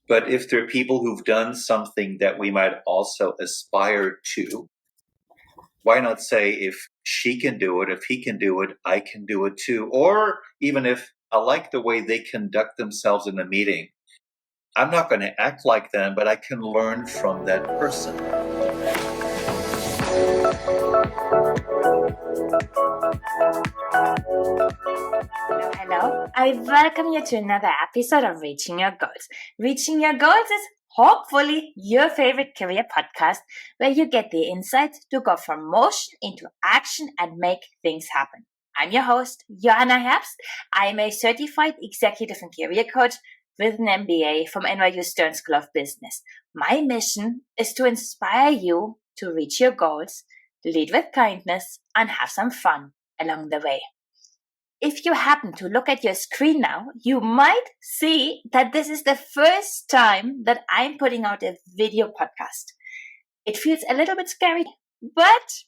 But if there are people who've done something that we might also aspire to, why not say, if she can do it, if he can do it, I can do it too? Or even if I like the way they conduct themselves in a meeting, I'm not going to act like them, but I can learn from that person. Hello. I welcome you to another episode of Reaching Your Goals. Reaching Your Goals is hopefully your favorite career podcast where you get the insights to go from motion into action and make things happen. I'm your host, Johanna Herbst. I'm a certified executive and career coach with an MBA from NYU Stern School of Business. My mission is to inspire you to reach your goals, lead with kindness, and have some fun along the way. If you happen to look at your screen now, you might see that this is the first time that I'm putting out a video podcast. It feels a little bit scary, but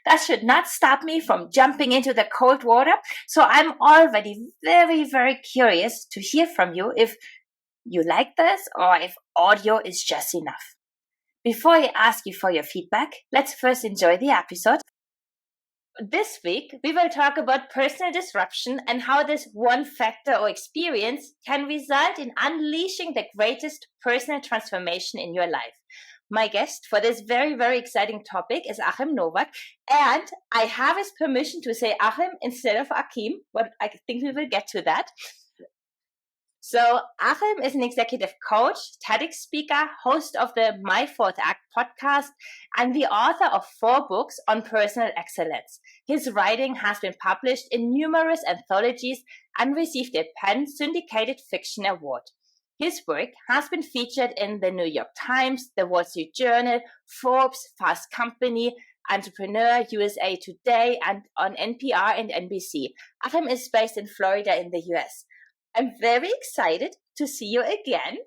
that should not stop me from jumping into the cold water. So I'm already very, very curious to hear from you if you like this or if audio is just enough. Before I ask you for your feedback, let's first enjoy the episode. This week, we will talk about personal disruption and how this one factor or experience can result in unleashing the greatest personal transformation in your life. My guest for this very, very exciting topic is Achim Nowak, and I have his permission to say Achim instead of Achim, but I think we will get to that. So Achim is an executive coach, TEDx speaker, host of the My Fourth Act podcast, and the author of 4 books on personal excellence. His writing has been published in numerous anthologies and received a PEN Syndicated Fiction Award. His work has been featured in the New York Times, the Wall Street Journal, Forbes, Fast Company, Entrepreneur, USA Today, and on NPR and NBC. Achim is based in Florida in the US. I'm very excited to see you again.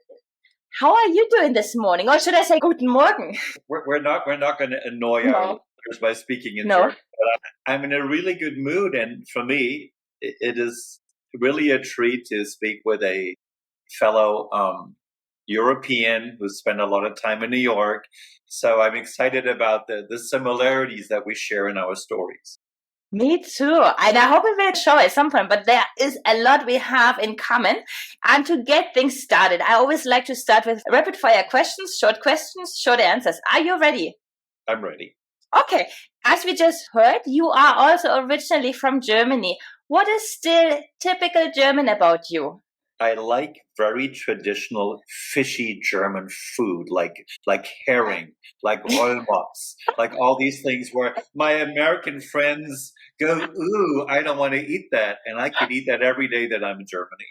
How are you doing this morning? Or should I say Guten Morgen? We're not going to annoy our listeners by speaking in German. But I'm in a really good mood, and for me, it is really a treat to speak with a fellow European who spent a lot of time in New York. So I'm excited about the similarities that we share in our stories. Me too. And I hope we will show at some point, but there is a lot we have in common. And to get things started, I always like to start with rapid fire questions, short answers. Are you ready? I'm ready. Okay. As we just heard, you are also originally from Germany. What is still typical German about you? I like very traditional fishy German food, like herring, like Rollmops, like all these things where my American friends go, ooh, I don't want to eat that. And I could eat that every day that I'm in Germany.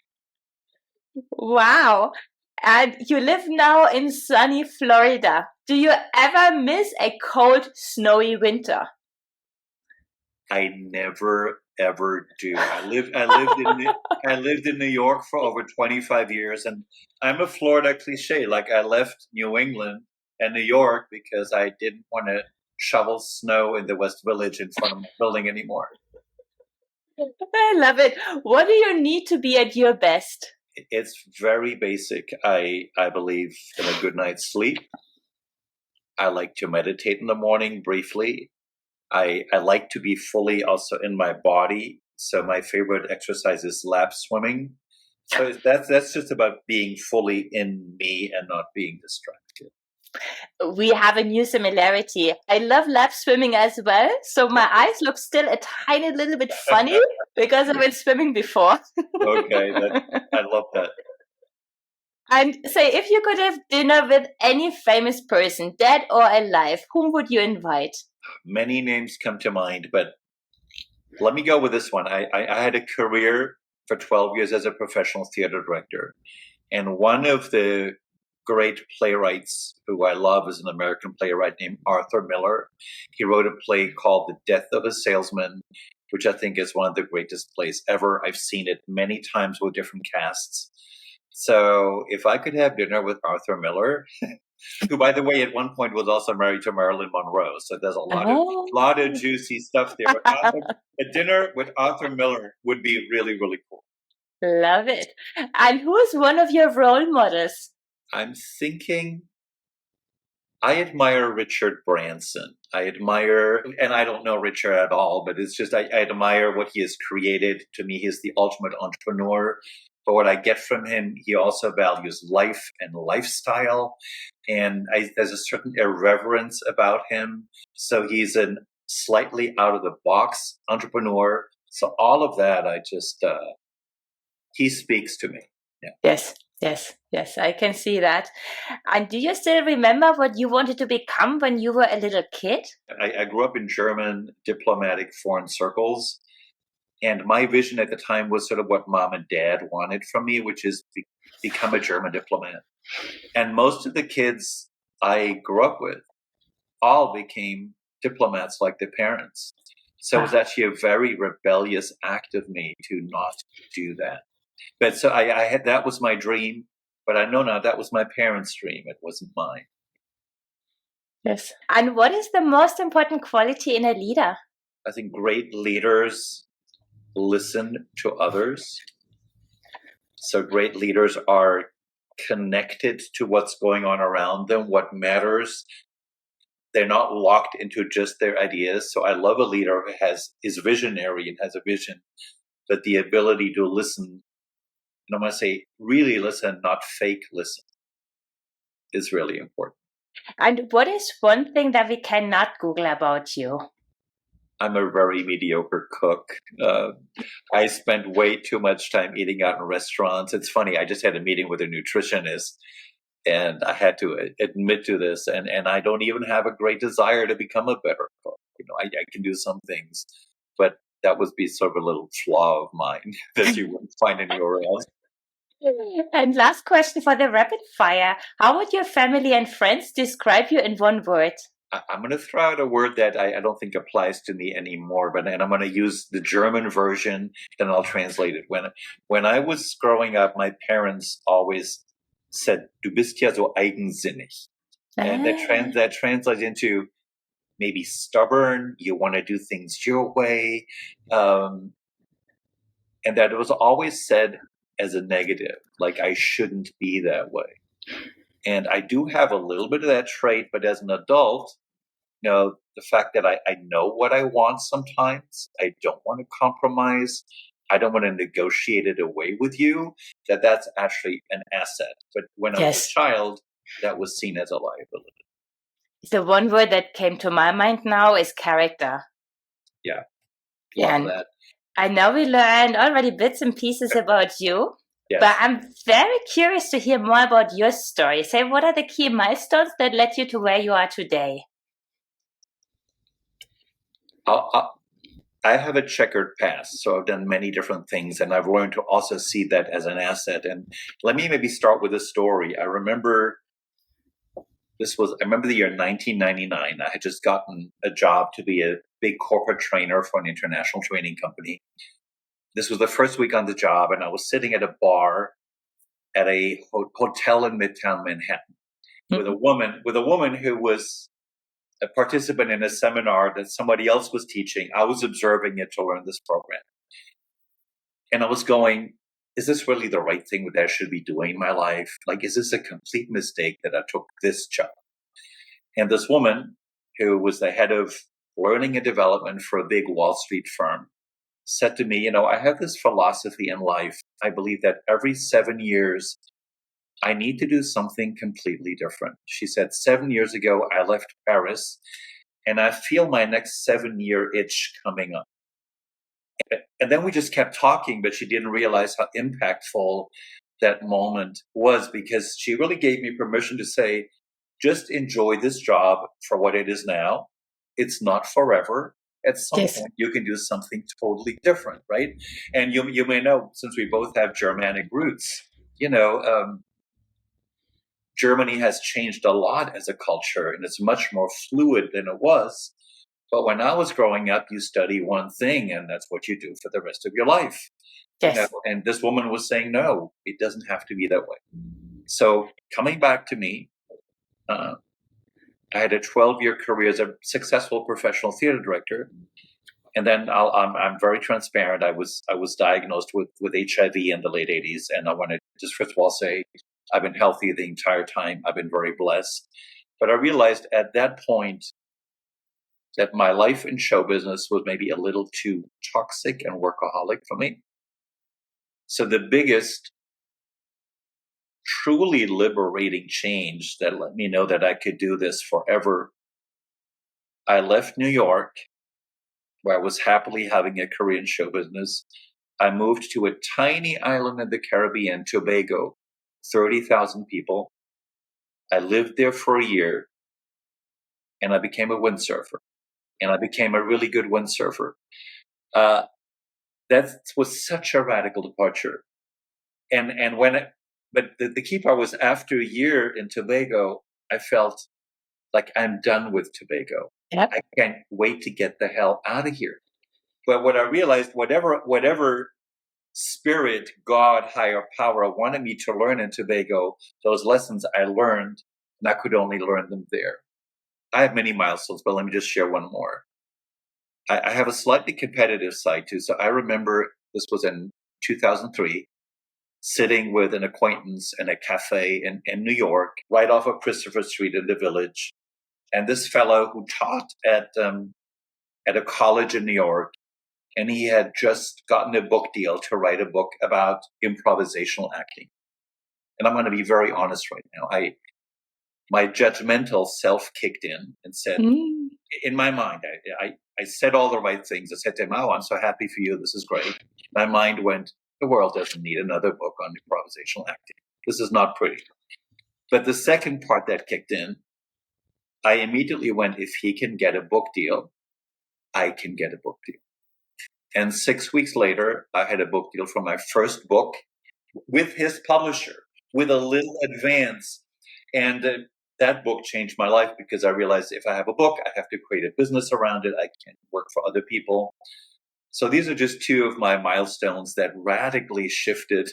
Wow. And you live now in sunny Florida. Do you ever miss a cold, snowy winter? I never ever do. I lived in New York for over 25 years, and I'm a Florida cliche. Like, I left New England and New York because I didn't want to shovel snow in the West Village in front of my building anymore. I love it. What do you need to be at your best? It's very basic. I believe in a good night's sleep. I like to meditate in the morning briefly. I like to be fully also in my body. So my favorite exercise is lap swimming. So that's just about being fully in me and not being distracted. We have a new similarity. I love lap swimming as well. So my eyes look still a tiny little bit funny because I've been swimming before. Okay, I love that. And say, if you could have dinner with any famous person, dead or alive, whom would you invite? Many names come to mind, but let me go with this one. I had a career for 12 years as a professional theater director. And one of the great playwrights who I love is an American playwright named Arthur Miller. He wrote a play called The Death of a Salesman, which I think is one of the greatest plays ever. I've seen it many times with different casts. So if I could have dinner with Arthur Miller, who, by the way, at one point was also married to Marilyn Monroe. So there's a lot of juicy stuff there. But a dinner with Arthur Miller would be really, really cool. Love it. And who's one of your role models? I'm thinking I admire Richard Branson. I admire, and I don't know Richard at all, but it's just I admire what he has created. To me, he's the ultimate entrepreneur. But what I get from him, he also values life and lifestyle. And there's a certain irreverence about him. So he's a slightly out of the box entrepreneur. So all of that, he speaks to me. Yeah. Yes, I can see that. And do you still remember what you wanted to become when you were a little kid? I grew up in German diplomatic foreign circles. And my vision at the time was sort of what mom and dad wanted from me, which is become a German diplomat. And most of the kids I grew up with all became diplomats like their parents. So it was actually a very rebellious act of me to not do that. But so I had, that was my dream, but I know now that was my parents' dream. It wasn't mine. Yes. And what is the most important quality in a leader? I think great leaders listen to others. So great leaders are connected to what's going on around them, what matters. They're not locked into just their ideas. So I love a leader who is visionary and has a vision, but the ability to listen, and I'm going to say really listen, not fake listen, is really important. And what is one thing that we cannot Google about you? I'm a very mediocre cook. I spend way too much time eating out in restaurants. It's funny, I just had a meeting with a nutritionist, and I had to admit to this, and I don't even have a great desire to become a better cook. I can do some things, but that would be sort of a little flaw of mine that you wouldn't find anywhere else. And last question for the rapid fire. How would your family and friends describe you in one word? I'm going to throw out a word that I don't think applies to me anymore, and I'm going to use the German version, then I'll translate it. When I was growing up, my parents always said, "Du bist ja so eigensinnig," and that translates into maybe stubborn. You want to do things your way, and that it was always said as a negative, like I shouldn't be that way. And I do have a little bit of that trait, but as an adult, the fact that I know what I want sometimes, I don't want to compromise, I don't want to negotiate it away with you, that's actually an asset. But when I was a child, that was seen as a liability. The one word that came to my mind now is character. Yeah, love that. I know we learned already bits and pieces about you, but I'm very curious to hear more about your story. Say, what are the key milestones that led you to where you are today? I have a checkered past, so I've done many different things, and I've learned to also see that as an asset. And let me maybe start with a story. I remember the year 1999. I had just gotten a job to be a big corporate trainer for an international training company. This was the first week on the job, and I was sitting at a bar at a hotel in Midtown Manhattan with a woman who was a participant in a seminar that somebody else was teaching. I was observing it to learn this program. And I was going, is this really the right thing that I should be doing in my life? Like, is this a complete mistake that I took this job? And this woman, who was the head of learning and development for a big Wall Street firm, said to me, I have this philosophy in life. I believe that every 7 years, I need to do something completely different. She said, 7 years ago, I left Paris, and I feel my next 7-year itch coming up. And then we just kept talking, but she didn't realize how impactful that moment was, because she really gave me permission to say, just enjoy this job for what it is now. It's not forever. At some point, you can do something totally different, right? And you may know, since we both have Germanic roots, Germany has changed a lot as a culture, and it's much more fluid than it was. But when I was growing up, you study one thing, and that's what you do for the rest of your life. And this woman was saying, no, it doesn't have to be that way. So coming back to me, I had a 12-year career as a successful professional theater director. And then I'm very transparent. I was diagnosed with HIV in the late '80s, and I want to just first of all say I've been healthy the entire time. I've been very blessed. But I realized at that point that my life in show business was maybe a little too toxic and workaholic for me. So the biggest truly liberating change that let me know that I could do this forever, I left New York, where I was happily having a career in show business. I moved to a tiny island in the Caribbean, Tobago, 30,000 people. I lived there for a year, and I became a windsurfer. And I became a really good windsurfer. That was such a radical departure. And but the key part was after a year in Tobago, I felt like I'm done with Tobago. Yep. I can't wait to get the hell out of here. But what I realized, whatever spirit, God, higher power wanted me to learn in Tobago, those lessons I learned, and I could only learn them there. I have many milestones, but let me just share one more. I have a slightly competitive side too. So I remember this was in 2003, sitting with an acquaintance in a cafe in New York, right off of Christopher Street in the Village. And this fellow who taught at a college in New York, and he had just gotten a book deal to write a book about improvisational acting. And I'm going to be very honest right now. My judgmental self kicked in and said, in my mind, I said all the right things. I said to him, "Oh, I'm so happy for you. This is great." My mind went, the world doesn't need another book on improvisational acting. This is not pretty. But the second part that kicked in, I immediately went, if he can get a book deal, I can get a book deal. And 6 weeks later, I had a book deal for my first book with his publisher, with a little advance. And that book changed my life because I realized if I have a book, I have to create a business around it. I can work for other people. So these are just two of my milestones that radically shifted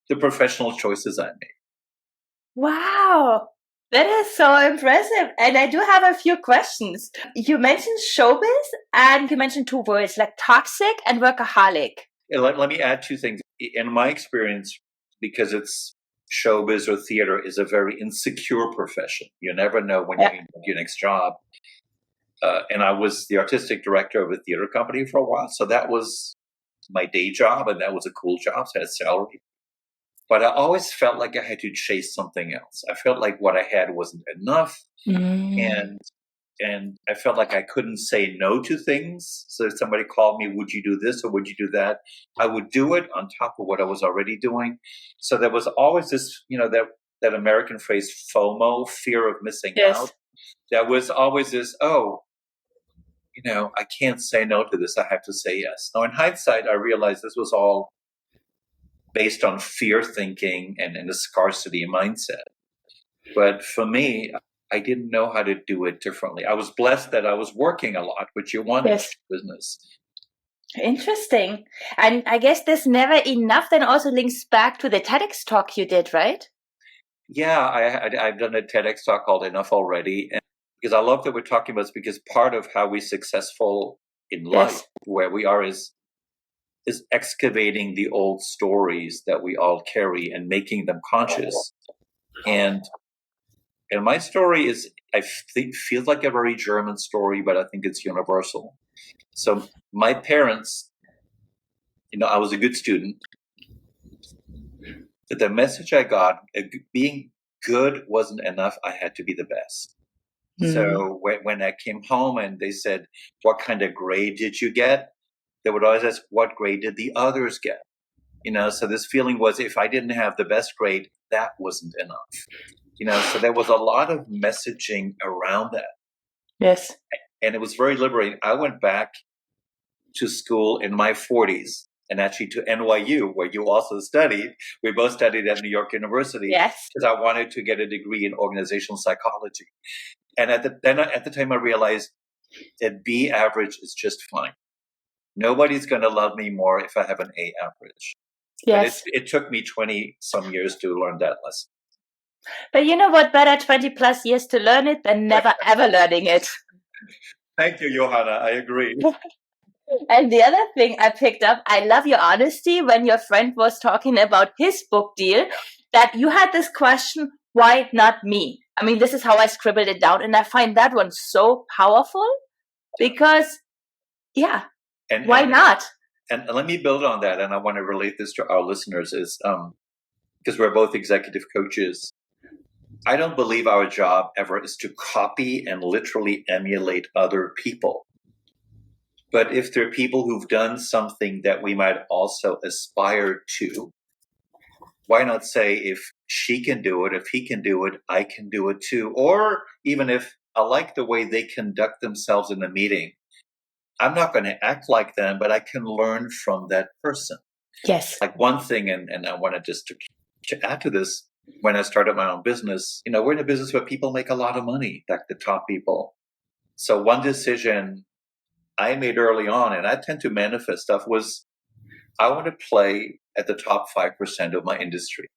the professional choices I made. Wow, that is so impressive. And I do have a few questions. You mentioned showbiz and you mentioned two words like toxic and workaholic. Let me add two things. In my experience, because it's showbiz or theater is a very insecure profession. You never know when you're going to get your next job. And I was the artistic director of a theater company for a while. So that was my day job, and that was a cool job. So I had salary. But I always felt like I had to chase something else. I felt like what I had wasn't enough. And I felt like I couldn't say no to things. So if somebody called me, would you do this or would you do that? I would do it on top of what I was already doing. So there was always this, that American phrase, FOMO, fear of missing out. There was always this, I can't say no to this. I have to say yes. Now, in hindsight, I realized this was all based on fear thinking and a scarcity mindset. But for me, I didn't know how to do it differently. I was blessed that I was working a lot, which you want in business. Interesting. And I guess this never enough then also links back to the TEDx talk you did, right? Yeah, I've done a TEDx talk called Enough Already. And because I love that we're talking about this, because part of how we're successful in life, where we are, is excavating the old stories that we all carry and making them conscious. And my story is, I think, feels like a very German story, but I think it's universal. So my parents, I was a good student, but the message I got, being good wasn't enough. I had to be the best. So when I came home and they said, what kind of grade did you get? They would always ask, what grade did the others get? So this feeling was, if I didn't have the best grade, that wasn't enough. So there was a lot of messaging around that. Yes. And it was very liberating. I went back to school in my 40s, and actually to NYU, where you also studied. We both studied at New York University. Yes. Because I wanted to get a degree in organizational psychology. And at the time, I realized that B average is just fine. Nobody's going to love me more if I have an A average. Yes. But it took me 20-some years to learn that lesson. But you know what? Better 20 plus years to learn it than never ever learning it. Thank you, Johanna. I agree. And the other thing I picked up, I love your honesty when your friend was talking about his book deal, that you had this question, why not me? I mean, this is how I scribbled it down. And I find that one so powerful because, why not? And let me build on that. And I want to relate this to our listeners is because we're both executive coaches. I don't believe our job ever is to copy and literally emulate other people. But if there are people who've done something that we might also aspire to, why not say, if she can do it, if he can do it, I can do it too. Or even if I like the way they conduct themselves in a meeting, I'm not going to act like them, but I can learn from that person. Yes. Like one thing, and I wanted just to add to this, when I started my own business, we're in a business where people make a lot of money, like the top people. So one decision I made early on, and I tend to manifest stuff, was I want to play at the top 5% of my industry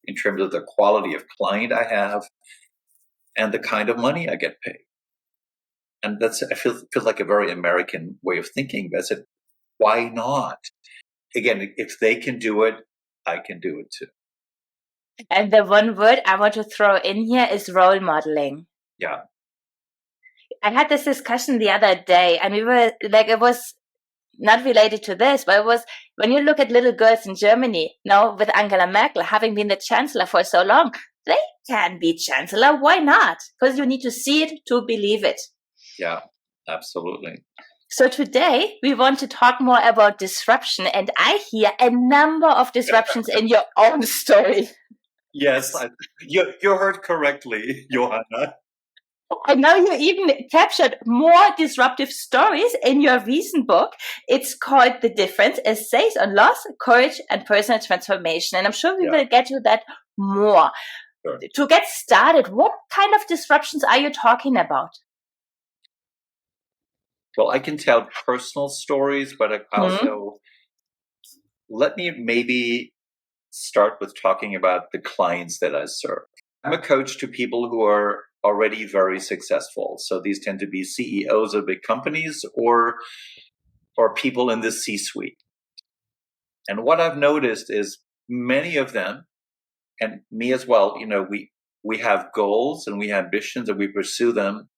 in terms of the quality of client I have and the kind of money I get paid. And that's, I feels like a very American way of thinking. But I said, why not? Again, if they can do it, I can do it too. And the one word I want to throw in here is role modeling. Yeah. I had this discussion the other day, and we were like, it was not related to this, but it was when you look at little girls in Germany now with Angela Merkel having been the chancellor for so long, they can be chancellor. Why not? Because you need to see it to believe it. Yeah, absolutely. So today we want to talk more about disruption, and I hear a number of disruptions in your own story. Yes, you heard correctly, Johanna. I know you even captured more disruptive stories in your recent book. It's called The Difference, Essays on Loss, Courage, and Personal Transformation. And I'm sure we will get to that more. Sure. To get started, what kind of disruptions are you talking about? Well, I can tell personal stories, but also let me maybe start with talking about the clients that I serve. I'm a coach to people who are already very successful. So these tend to be CEOs of big companies or people in the C-suite. And what I've noticed is many of them, and me as well, we have goals and we have ambitions and we pursue them.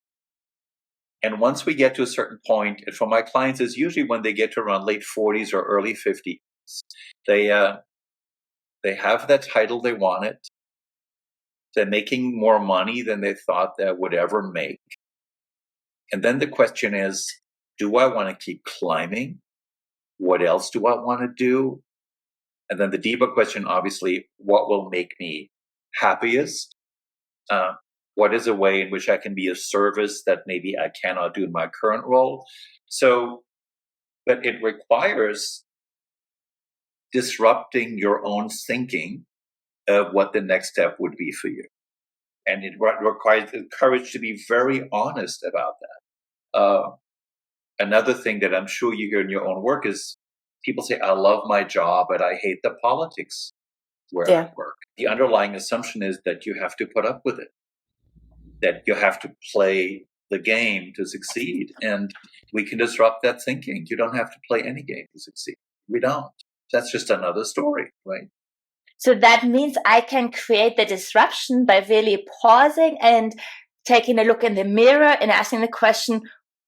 And once we get to a certain point, and for my clients, it's usually when they get to around late 40s or early 50s, they have that title they wanted. They're making more money than they thought they would ever make. And then the question is, do I want to keep climbing? What else do I want to do? And then the deeper question, obviously, what will make me happiest? What is a way in which I can be of service that maybe I cannot do in my current role? So, but it requires disrupting your own thinking of what the next step would be for you. And it requires the courage to be very honest about that. Another thing that I'm sure you hear in your own work is people say, I love my job, but I hate the politics where I work. The underlying assumption is that you have to put up with it, that you have to play the game to succeed. And we can disrupt that thinking. You don't have to play any game to succeed. We don't. That's just another story, right? So that means I can create the disruption by really pausing and taking a look in the mirror and asking the question,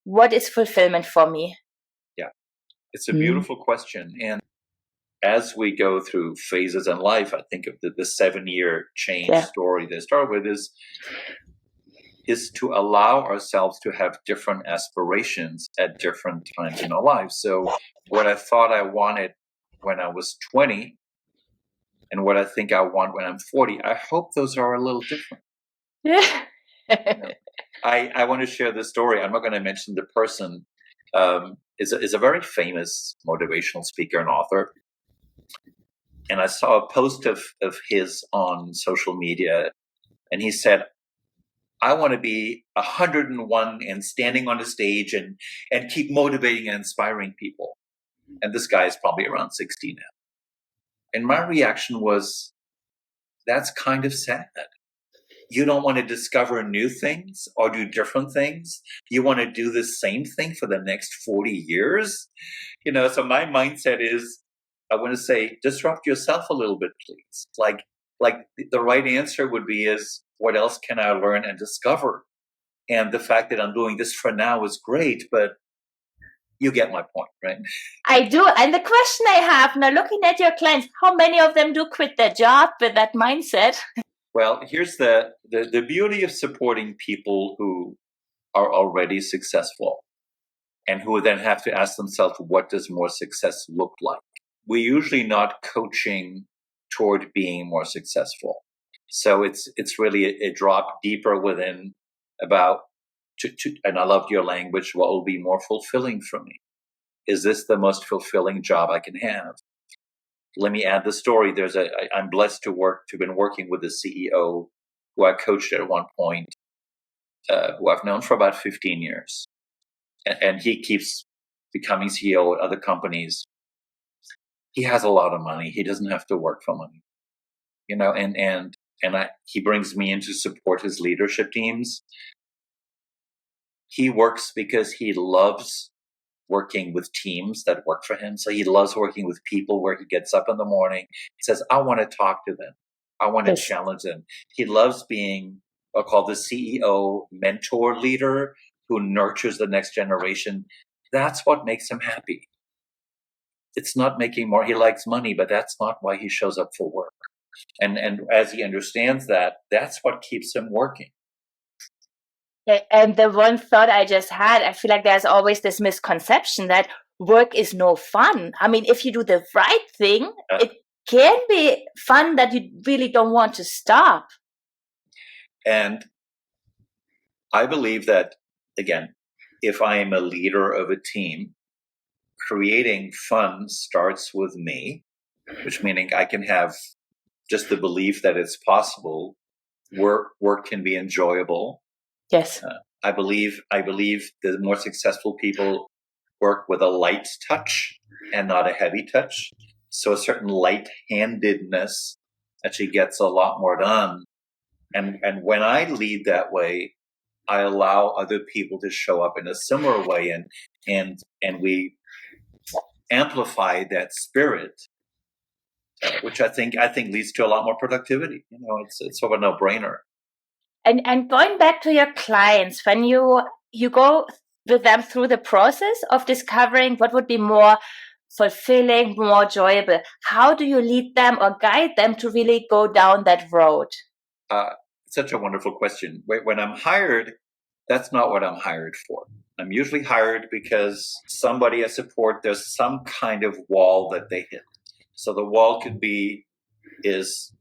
what is fulfillment for me? Yeah, it's a beautiful question. And as we go through phases in life, I think of the 7-year change story that I started with is to allow ourselves to have different aspirations at different times in our lives. So what I thought I wanted when I was 20 and what I think I want when I'm 40, I hope those are a little different. Yeah. I want to share this story. I'm not going to mention the person. Is a very famous motivational speaker and author. And I saw a post of his on social media, and he said, I want to be 101 and standing on a stage and keep motivating and inspiring people. And this guy is probably around 60 now. And my reaction was, that's kind of sad. You don't want to discover new things or do different things. You want to do the same thing for the next 40 years. So my mindset is, I want to say, disrupt yourself a little bit, please. Like the right answer would be is, what else can I learn and discover? And the fact that I'm doing this for now is great, but you get my point, right? I do. And the question I have now, looking at your clients, how many of them do quit their job with that mindset? Well, here's the beauty of supporting people who are already successful and who then have to ask themselves, what does more success look like? We're usually not coaching toward being more successful. So it's really a drop deeper within about, and I loved your language, what will be more fulfilling for me? Is this the most fulfilling job I can have? Let me add the story. I'm blessed to have been working with a CEO who I coached at one point, who I've known for about 15 years. And he keeps becoming CEO at other companies. He has a lot of money. He doesn't have to work for money, he brings me in to support his leadership teams. He works because he loves working with teams that work for him. So he loves working with people where he gets up in the morning, says, I want to talk to them. I want to challenge them. He loves being what's called the CEO mentor leader who nurtures the next generation. That's what makes him happy. It's not making more. He likes money, but that's not why he shows up for work. And as he understands that, that's what keeps him working. And the one thought I just had, I feel like there's always this misconception that work is no fun. I mean, if you do the right thing, it can be fun that you really don't want to stop. And I believe that, again, if I am a leader of a team, creating fun starts with me, which meaning I can have just the belief that it's possible. Work can be enjoyable. Yes. I believe the more successful people work with a light touch and not a heavy touch. So a certain light-handedness actually gets a lot more done. And when I lead that way, I allow other people to show up in a similar way, and we amplify that spirit, which I think leads to a lot more productivity. It's sort of a no-brainer. And going back to your clients, when you go with them through the process of discovering what would be more fulfilling, more enjoyable, how do you lead them or guide them to really go down that road? Such a wonderful question. When I'm hired, that's not what I'm hired for. I'm usually hired because somebody I support, there's some kind of wall that they hit. So the wall could be is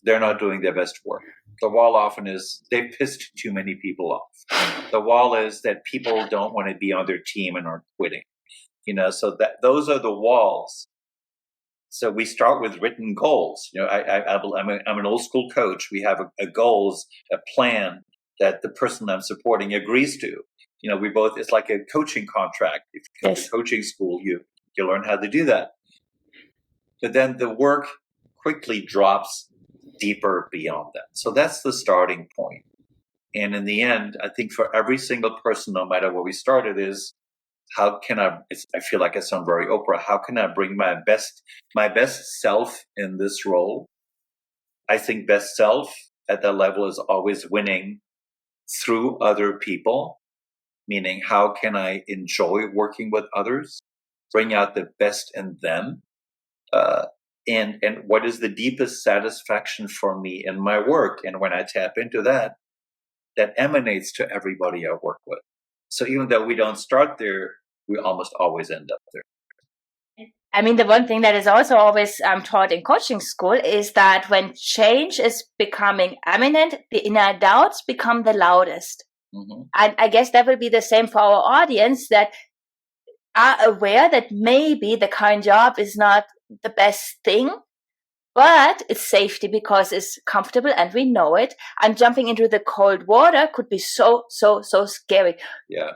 they're not doing their best work. The wall often is they've pissed too many people off. The wall is that people don't want to be on their team and are quitting. So that those are the walls. So we start with written goals. I'm an old school coach. We have a goals, a plan that the person I'm supporting agrees to. It's like a coaching contract. If you come to coaching school, you learn how to do that. But then the work quickly drops deeper beyond that. So that's the starting point. And in the end, I think for every single person, no matter where we started, is how can I feel like I sound very Oprah. How can I bring my best self in this role? I think best self at that level is always winning through other people, meaning how can I enjoy working with others, bring out the best in them, and what is the deepest satisfaction for me in my work? And when I tap into that emanates to everybody I work with. So even though we don't start there, we almost always end up there. I mean, the one thing that is also always taught in coaching school is that when change is becoming imminent, the inner doubts become the loudest. Mm-hmm. And I guess that will be the same for our audience that are aware that maybe the current job is not the best thing, but it's safety because it's comfortable and we know it. And jumping into the cold water could be so scary. Yeah.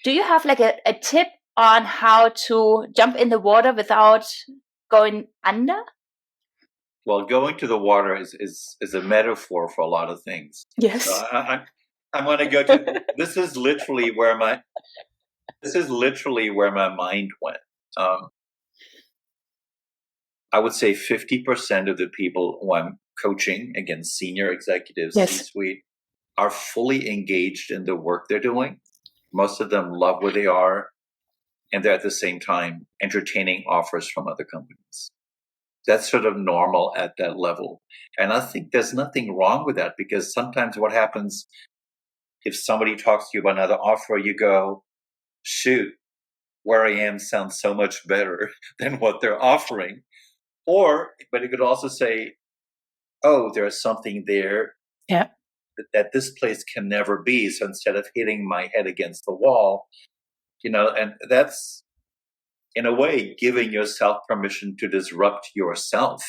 Do you have like a tip on how to jump in the water without going under? Well, going to the water is a metaphor for a lot of things. Yes. So I'm going to go to. This is literally where my mind went. I would say 50% of the people who I'm coaching, again, senior executives, Yes. C-suite, are fully engaged in the work they're doing. Most of them love where they are, and they're at the same time entertaining offers from other companies. That's sort of normal at that level. And I think there's nothing wrong with that, because sometimes what happens, if somebody talks to you about another offer, you go, shoot, where I am sounds so much better than what they're offering. But you could also say, oh, there's something there that this place can never be. So instead of hitting my head against the wall, and that's, in a way, giving yourself permission to disrupt yourself,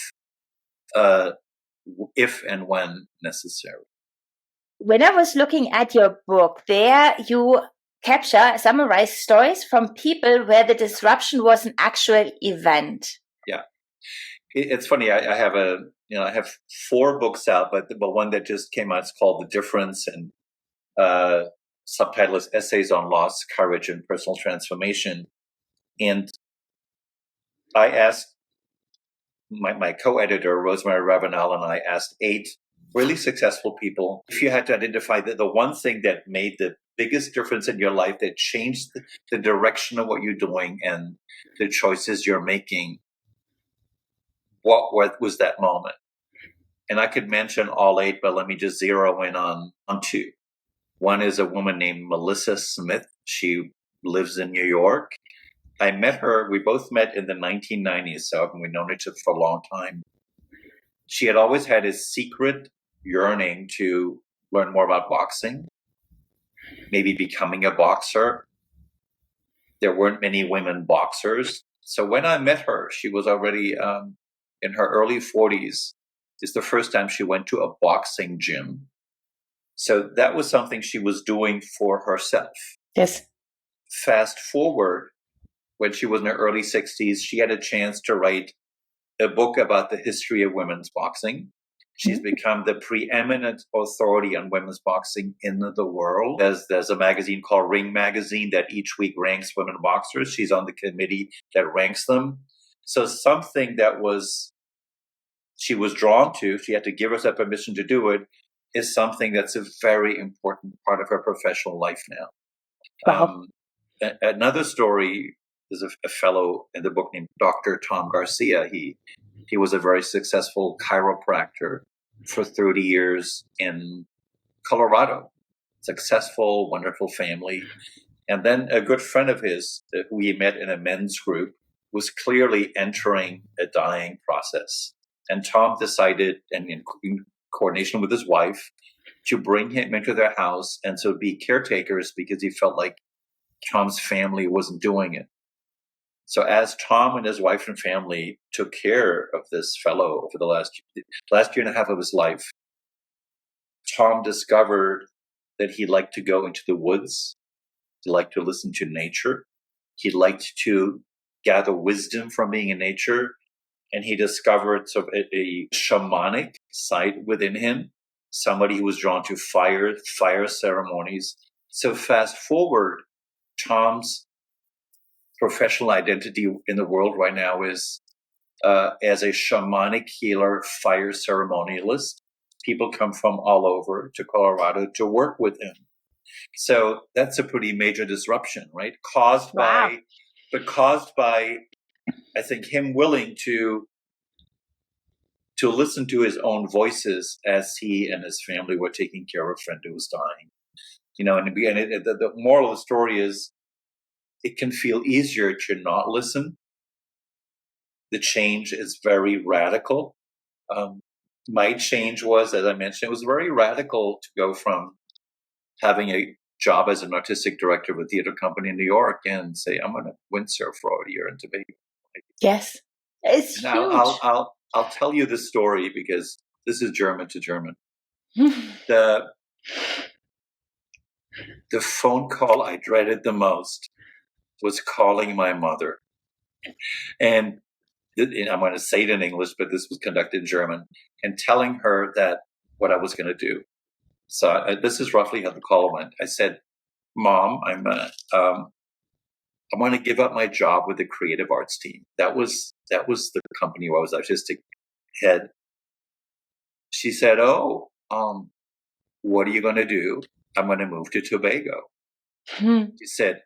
if and when necessary. When I was looking at your book, there you summarize stories from people where the disruption was an actual event. Yeah. It's funny. I have 4 books out, but one that just came out is called The Difference, and subtitle is Essays on Loss, Courage, and Personal Transformation. And I asked my co-editor, Rosemary Ravenel, and I asked 8 really successful people, if you had to identify the one thing that made the biggest difference in your life, that changed the direction of what you're doing and the choices you're making, what was that moment? And I could mention all 8, but let me just zero in on 2. One is a woman named Melissa Smith. She lives in New York. I met her, we both met in the 1990s, so we've known each other for a long time. She had always had a secret yearning to learn more about boxing, maybe becoming a boxer. There weren't many women boxers. So when I met her, she was already in her early 40s. It's the first time she went to a boxing gym. So that was something she was doing for herself. Yes. Fast forward, when she was in her early 60s, she had a chance to write a book about the history of women's boxing. She's become the preeminent authority on women's boxing in the world. There's a magazine called Ring Magazine that each week ranks women boxers. She's on the committee that ranks them. So something that she was drawn to, she had to give herself permission to do it, is something that's a very important part of her professional life now. Wow. Another story is a fellow in the book named Dr. Tom Garcia. He was a very successful chiropractor for 30 years in Colorado. Successful, wonderful family. And then a good friend of his, who he met in a men's group, was clearly entering a dying process. And Tom decided, and in coordination with his wife, to bring him into their house and so be caretakers, because he felt like Tom's family wasn't doing it. So as Tom and his wife and family took care of this fellow over the last year and a half of his life, Tom discovered that he liked to go into the woods. He liked to listen to nature. He liked to gather wisdom from being in nature. And he discovered sort of a shamanic side within him, somebody who was drawn to fire ceremonies. So fast forward, Tom's professional identity in the world right now is as a shamanic healer, fire ceremonialist. People come from all over to Colorado to work with him. So that's a pretty major disruption, right? Caused by, I think, him willing to listen to his own voices as he and his family were taking care of a friend who was dying. And the moral of the story is, it can feel easier to not listen. The change is very radical. My change was, as I mentioned, it was very radical to go from having a job as an artistic director of a theater company in New York and say, I'm going to windsurf for a year in Tobago. Yes, it's and huge. I'll tell you this story because this is German to German. The phone call I dreaded the most was calling my mother. And I'm going to say it in English, but this was conducted in German, and telling her that what I was going to do. So this is roughly how the call went. I said, "Mom, I'm going to give up my job with the creative arts team." That was the company where I was artistic head. She said, "Oh, what are you going to do?" "I'm going to move to Tobago." She said,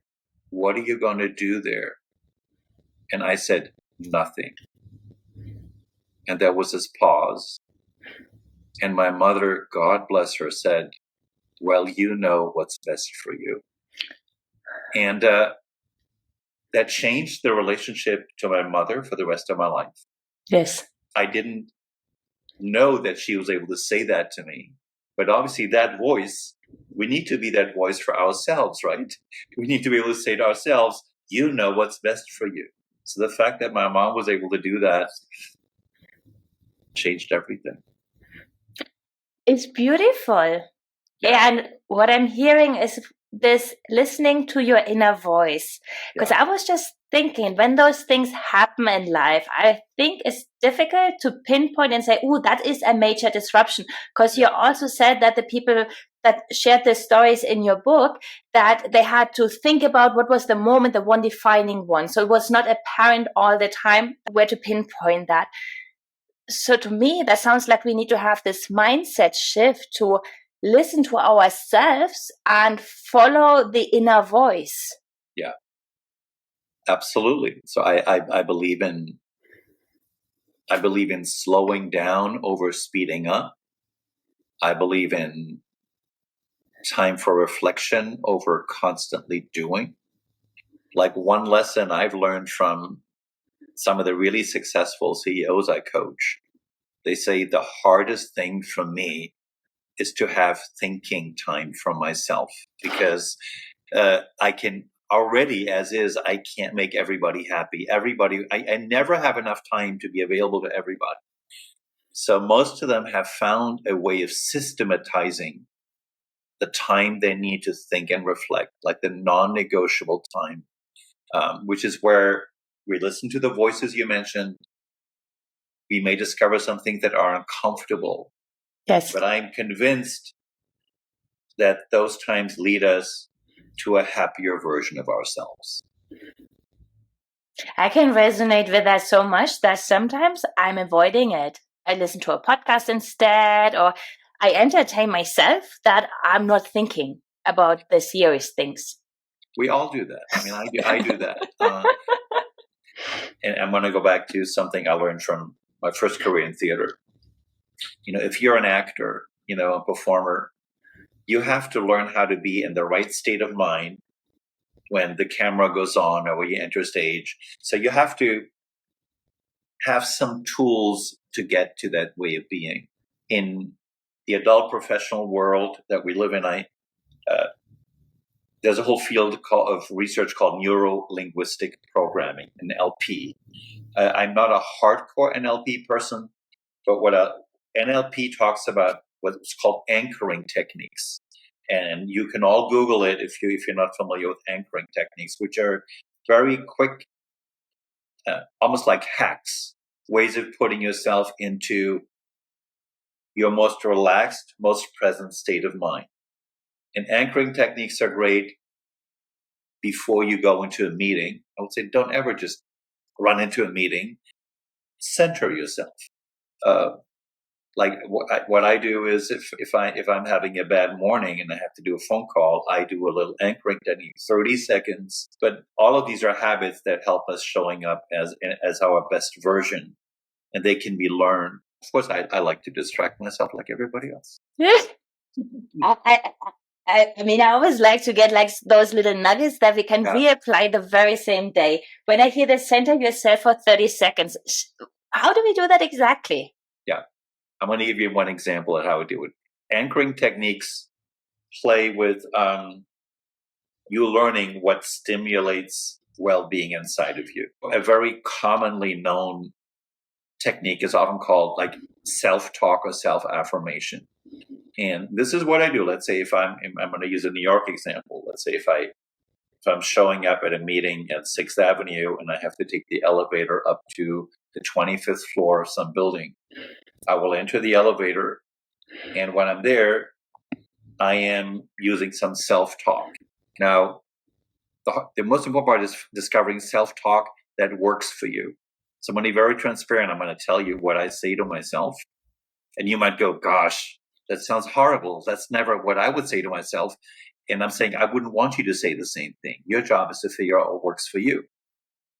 "What are you going to do there?" And I said, "Nothing." And there was this pause. And my mother, God bless her, said, "Well, you know what's best for you." And that changed the relationship to my mother for the rest of my life. Yes. I didn't know that she was able to say that to me. But obviously that voice, we need to be that voice for ourselves, right? We need to be able to say to ourselves, you know what's best for you. So the fact that my mom was able to do that changed everything. It's beautiful. Yeah. And what I'm hearing is this listening to your inner voice. Because I was just thinking, when those things happen in life, I think it's difficult to pinpoint and say, oh, that is a major disruption. Because you also said that the people that shared the stories in your book, that they had to think about what was the moment, the one defining one. So it was not apparent all the time where to pinpoint that. So to me, that sounds like we need to have this mindset shift to listen to ourselves and follow the inner voice. Yeah, absolutely. So I believe in slowing down over speeding up. I believe in time for reflection over constantly doing. Like one lesson I've learned from some of the really successful CEOs I coach, they say the hardest thing for me is to have thinking time for myself, because I can already, as is, I can't make everybody happy. I never have enough time to be available to everybody. So most of them have found a way of systematizing the time they need to think and reflect, like the non-negotiable time, which is where we listen to the voices you mentioned. We may discover some things that are uncomfortable. Yes. But I'm convinced that those times lead us to a happier version of ourselves. I can resonate with that so much that sometimes I'm avoiding it. I listen to a podcast instead, or I entertain myself that I'm not thinking about the serious things. We all do that. I mean, I do that. And I'm going to go back to something I learned from my first career in theater. If you're an actor, a performer, you have to learn how to be in the right state of mind when the camera goes on or when you enter stage. So you have to have some tools to get to that way of being. In the adult professional world that we live in, there's a whole field of research called neuro-linguistic programming, NLP. I'm not a hardcore NLP person, but what NLP talks about what's called anchoring techniques. And you can all Google it if you're not familiar with anchoring techniques, which are very quick, almost like hacks, ways of putting yourself into your most relaxed, most present state of mind. And anchoring techniques are great before you go into a meeting. I would say don't ever just run into a meeting. Center yourself. Like what I do is if I'm having a bad morning and I have to do a phone call, I do a little anchoring technique, 30 seconds. But all of these are habits that help us showing up as our best version, and they can be learned. Of course, I like to distract myself like everybody else. I mean, I always like to get like those little nuggets that we can reapply the very same day. When I hear the center yourself for 30 seconds, how do we do that exactly? Yeah. I'm going to give you one example of how I do it. Anchoring techniques play with you learning what stimulates well-being inside of you. A very commonly known technique is often called like self-talk or self-affirmation. And this is what I do. Let's say if I'm going to use a New York example. Let's say if I'm showing up at a meeting at 6th Avenue and I have to take the elevator up to the 25th floor of some building. I will enter the elevator, and when I'm there, I am using some self-talk. Now, the most important part is discovering self-talk that works for you. So I'm going to be very transparent. I'm going to tell you what I say to myself. And you might go, gosh, that sounds horrible. That's never what I would say to myself. And I'm saying I wouldn't want you to say the same thing. Your job is to figure out what works for you.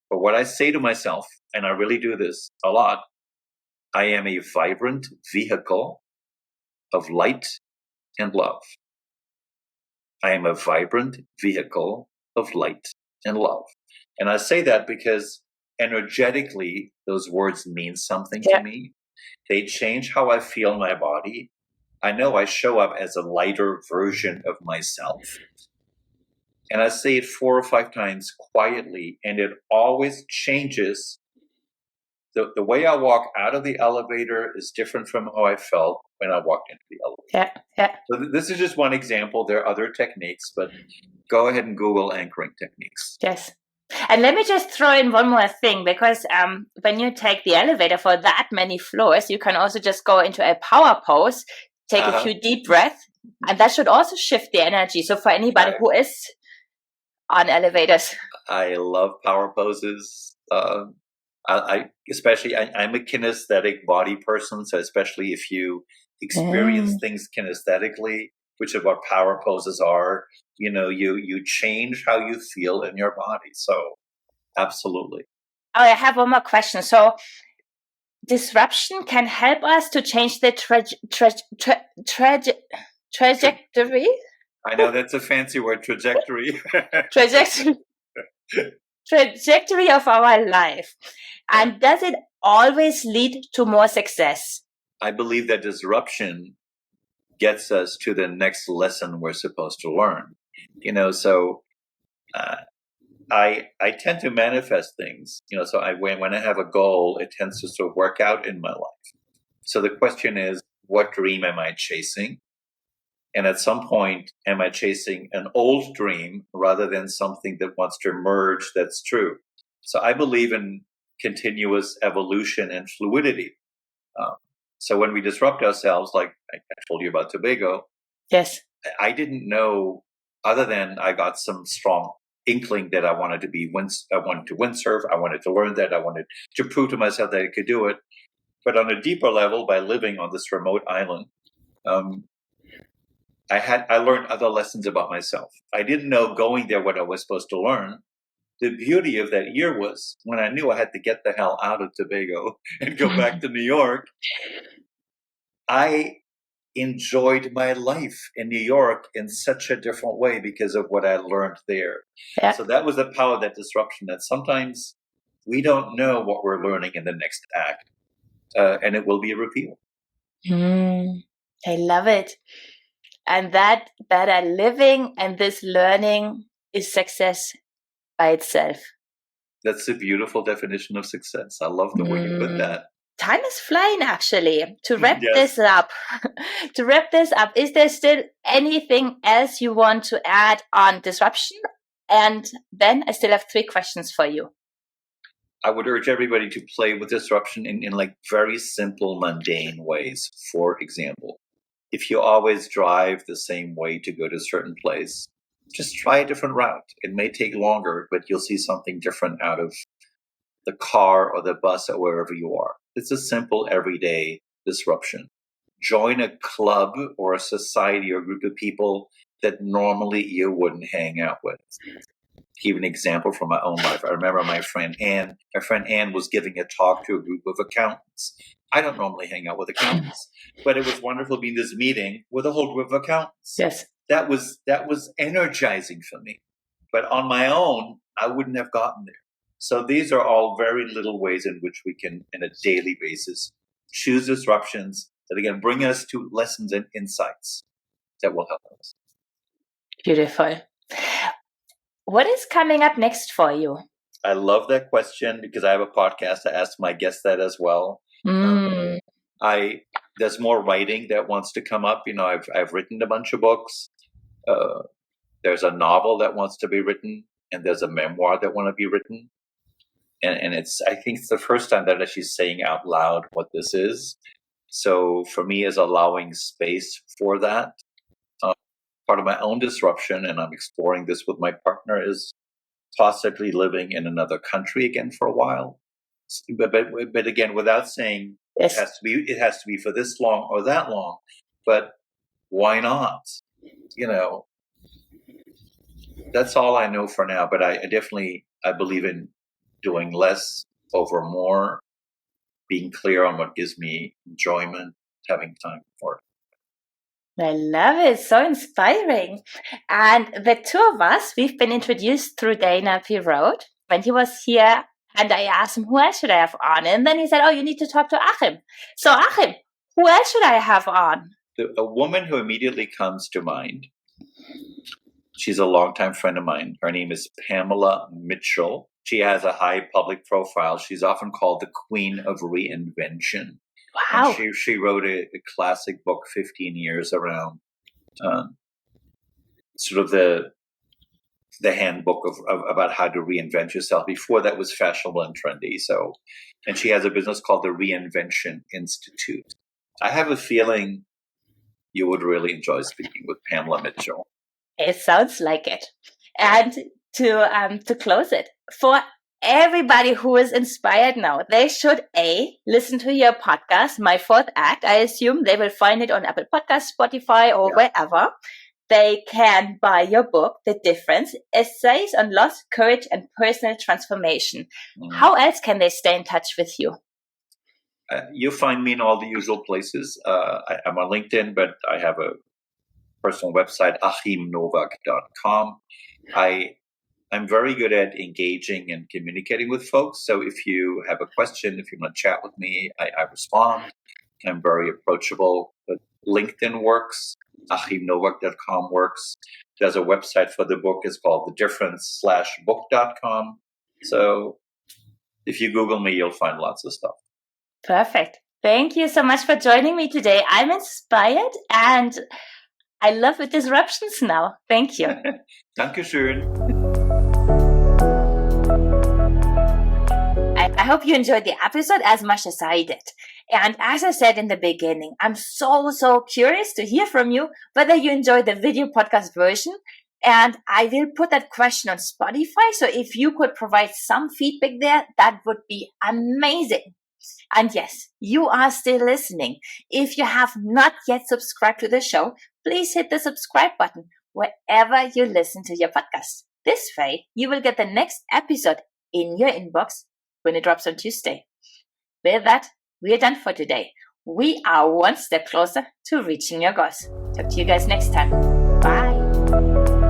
But what I say to myself, and I really do this a lot, I am a vibrant vehicle of light and love. I am a vibrant vehicle of light and love. And I say that because energetically, those words mean something to me. They change how I feel in my body. I know I show up as a lighter version of myself. And I say it 4 or 5 times quietly, and it always changes. The way I walk out of the elevator is different from how I felt when I walked into the elevator. So this is just one example. There are other techniques, but go ahead and Google anchoring techniques. Yes. And let me just throw in one more thing, because when you take the elevator for that many floors, you can also just go into a power pose, take a few deep breaths, and that should also shift the energy. So for anybody who is on elevators. I love power poses. I'm a kinesthetic body person, so especially if you experience things kinesthetically, which is what power poses are, you change how you feel in your body. So absolutely. Oh, I have one more question. So disruption can help us to change the trajectory. I know that's a fancy word, trajectory. Trajectory of our life. And does it always lead to more success? I believe that disruption gets us to the next lesson we're supposed to learn. I tend to manifest things. So when I have a goal, it tends to sort of work out in my life. So the question is, what dream am I chasing? And at some point, am I chasing an old dream rather than something that wants to emerge that's true? So I believe in continuous evolution and fluidity. So when we disrupt ourselves, like I told you about Tobago, yes, I didn't know, other than I got some strong inkling that I wanted to windsurf. I wanted to learn that. I wanted to prove to myself that I could do it. But on a deeper level, by living on this remote island, I learned other lessons about myself. I didn't know going there what I was supposed to learn. The beauty of that year was when I knew I had to get the hell out of Tobago and go back to New York, I enjoyed my life in New York in such a different way because of what I learned there. So that was the power of that disruption, that sometimes we don't know what we're learning in the next act, and it will be revealed. I love it. And that better living and this learning is success by itself. That's a beautiful definition of success. I love the way you put that. Time is flying, actually. To wrap this up, is there still anything else you want to add on disruption? And then I still have 3 questions for you. I would urge everybody to play with disruption in like very simple, mundane ways. For example, if you always drive the same way to go to a certain place, just try a different route. It may take longer, but you'll see something different out of the car or the bus or wherever you are. It's a simple, everyday disruption. Join a club or a society or a group of people that normally you wouldn't hang out with. Give an example from my own life. I remember my friend Ann was giving a talk to a group of accountants. I don't normally hang out with accountants, but it was wonderful being in this meeting with a whole group of accountants. Yes. That was energizing for me. But on my own, I wouldn't have gotten there. So these are all very little ways in which we can, in a daily basis, choose disruptions that, again, bring us to lessons and insights that will help us. Beautiful. What is coming up next for you? I love that question because I have a podcast. I ask my guests that as well. There's more writing that wants to come up. I've written a bunch of books. There's a novel that wants to be written, and there's a memoir that want to be written. and I think it's the first time that she's saying out loud what this is. So for me, is allowing space for that. Part of my own disruption, and I'm exploring this with my partner, is possibly living in another country again for a while. But again, without saying Yes. it has to be for this long or that long. But why not? That's all I know for now. But I believe in doing less over more, being clear on what gives me enjoyment, having time for it. I love it. So inspiring. And the two of us, we've been introduced through Dana P. Road when he was here. And I asked him, who else should I have on? And then he said, oh, you need to talk to Achim. So Achim, who else should I have on? A woman who immediately comes to mind, she's a longtime friend of mine. Her name is Pamela Mitchell. She has a high public profile. She's often called the Queen of Reinvention. Wow. And she wrote a classic book 15 years around sort of the handbook of about how to reinvent yourself. Before that was fashionable and trendy. And she has a business called the Reinvention Institute. I have a feeling you would really enjoy speaking with Pamela Mitchell. It sounds like it. And to close it, for everybody who is inspired now, they should listen to your podcast, My Fourth Act. I assume they will find it on Apple Podcasts, Spotify, or wherever. They can buy your book, The Difference, Essays on Loss, Courage, and Personal Transformation. How else can they stay in touch with you? You'll find me in all the usual places. I'm on LinkedIn, but I have a personal website, achimnowak.com. I'm very good at engaging and communicating with folks. So if you have a question, if you want to chat with me, I respond. I'm very approachable. But LinkedIn works. achimnowak.com works. There's a website for the book. It's called thedifference/book.com. So if you Google me, you'll find lots of stuff. Perfect. Thank you so much for joining me today. I'm inspired and I love the disruptions now. Thank you. Dankeschön. I hope you enjoyed the episode as much as I did. And as I said in the beginning, I'm so curious to hear from you whether you enjoyed the video podcast version. And I will put that question on Spotify. So if you could provide some feedback there, that would be amazing. And yes, you are still listening. If you have not yet subscribed to the show, please hit the subscribe button wherever you listen to your podcast. This way, you will get the next episode in your inbox when it drops on Tuesday. With that, we are done for today. We are one step closer to reaching your goals. Talk to you guys next time. Bye.